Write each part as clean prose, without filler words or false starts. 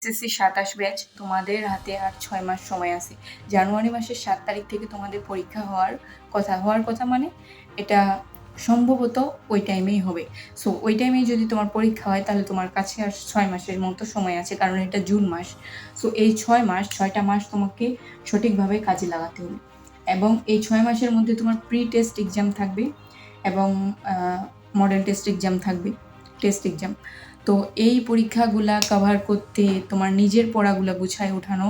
SSC ২৭ batch তোমাদের হাতে আর ৬ মাস সময় আছে। জানুয়ারি মাসের ৭ তারিখ থেকে তোমাদের পরীক্ষা হওয়ার কথা মানে এটা সম্ভবত ওই টাইমেই হবে। সো ওই টাইমেই যদি তোমার পরীক্ষা হয় তাহলে তোমার কাছে আর ৬ মাসের মতো সময় আছে, কারণ এটা জুন মাস। সো এই ৬টা মাস তোমাকে সঠিকভাবে কাজে লাগাতে হবে এবং এই ৬ মাসের মধ্যে তোমার প্রি টেস্ট এক্সাম থাকবে এবং মডেল টেস্ট এক্সাম থাকবে, টেস্ট এক্সাম। তো এই পরীক্ষাগুলা কভার করতে তোমার নিজের পড়াগুলা গুছায় ওঠানো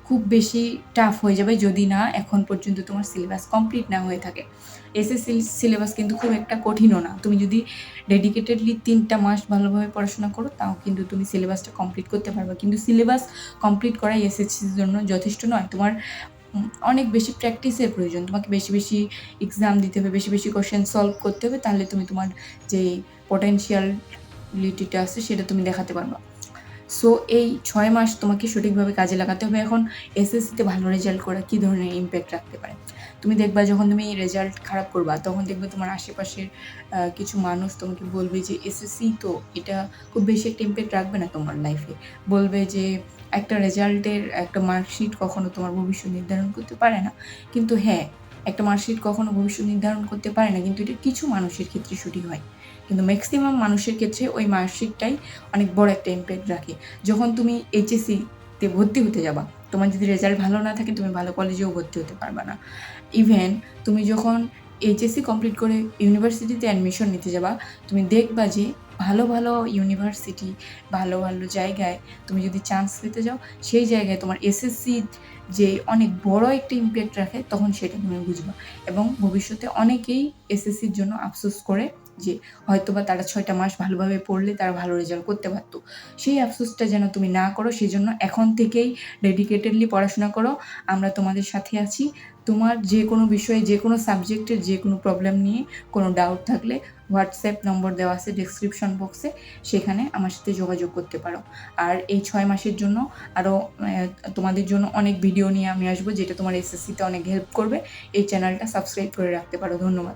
খুব বেশি টাফ হয়ে যাবে যদি না এখন পর্যন্ত তোমার সিলেবাস কমপ্লিট না হয়ে থাকে। এসএসসি সিলেবাস কিন্তু খুব একটা কঠিনও না। তুমি যদি ডেডিকেটেডলি ৩টা মাস ভালোভাবে পড়াশোনা করো তাও কিন্তু তুমি সিলেবাসটা কমপ্লিট করতে পারবে। কিন্তু সিলেবাস কমপ্লিট করাই এসএসসির জন্য যথেষ্ট নয়। তোমার অনেক বেশি প্র্যাকটিসের প্রয়োজন। তোমাকে বেশি বেশি এক্সাম দিতে হবে, বেশি বেশি কোয়েশ্চেন সলভ করতে হবে, তাহলে তুমি তোমার যে পটেনশিয়ালিটিটা আছে সেটা তুমি দেখাতে পারবা। সো এই ৬ মাস তোমাকে সঠিকভাবে কাজে লাগাতে হবে। এখন এসএসসিতে ভালো রেজাল্ট করা কী ধরনের ইম্প্যাক্ট রাখতে পারে? তুমি দেখবা যখন তুমি রেজাল্ট খারাপ করবা তখন দেখবে তোমার আশেপাশের কিছু মানুষ তোমাকে বলবে যে এসএসসি তো এটা খুব বেশি একটা ইম্প্যাক্ট রাখবে না তোমার লাইফে। বলবে যে একটা রেজাল্টের একটা মার্কশিট কখনো তোমার ভবিষ্যৎ নির্ধারণ করতে পারে না। কিন্তু হ্যাঁ, একটা মার্কশিট কখনো ভবিষ্যৎ নির্ধারণ করতে পারে না, কিন্তু এটা কিছু মানুষের ক্ষেত্রে সঠিক হয়। কিন্তু ম্যাক্সিমাম মানুষের ক্ষেত্রে ওই মার্কশিটটাই অনেক বড় একটা ইম্প্যাক্ট রাখে। যখন তুমি এইচএসসিতে ভর্তি হতে যাবা, তোমার যদি রেজাল্ট ভালো না থাকে তুমি ভালো কলেজেও ভর্তি হতে পারবা না। ইভেন তুমি যখন এইচএসসি কমপ্লিট করে ইউনিভার্সিটিতে অ্যাডমিশন নিতে যাবা, তুমি দেখবা যে ভালো ভালো ইউনিভার্সিটি, ভালো ভালো জায়গায় তুমি যদি চান্স পেতে যাও, সেই জায়গায় তোমার এসএসসির যে অনেক বড় একটা ইম্প্যাক্ট রাখে তখন সেটা তুমি বুঝবা। এবং ভবিষ্যতে অনেকেই এসএসসির জন্য আফসোস করে যে হয়তোবা তারা ৬টা মাস ভালোভাবে পড়লে তারা ভালো রেজাল্ট করতে পারত। সেই আফসোসটা যেন তুমি না করো, সেজন্য এখন থেকেই ডেডিকেটেডলি পড়াশোনা করো। আমরা তোমাদের সাথে আছি। তোমার যে কোনো বিষয়ে, যে কোনো সাবজেক্টের যে কোনো প্রবলেম নিয়ে কোনো ডাউট থাকলে হোয়াটসঅ্যাপ নম্বর দেওয়া আছে ডেসক্রিপশন বক্সে, সেখানে আমার সাথে যোগাযোগ করতে পারো। আর এই ৬ মাসের জন্য আরও তোমাদের জন্য অনেক ভিডিও নিয়ে আমি আসবো, যেটা তোমার এসএসসিতে অনেক হেল্প করবে। এই চ্যানেলটা সাবস্ক্রাইব করে রাখতে পারো। ধন্যবাদ।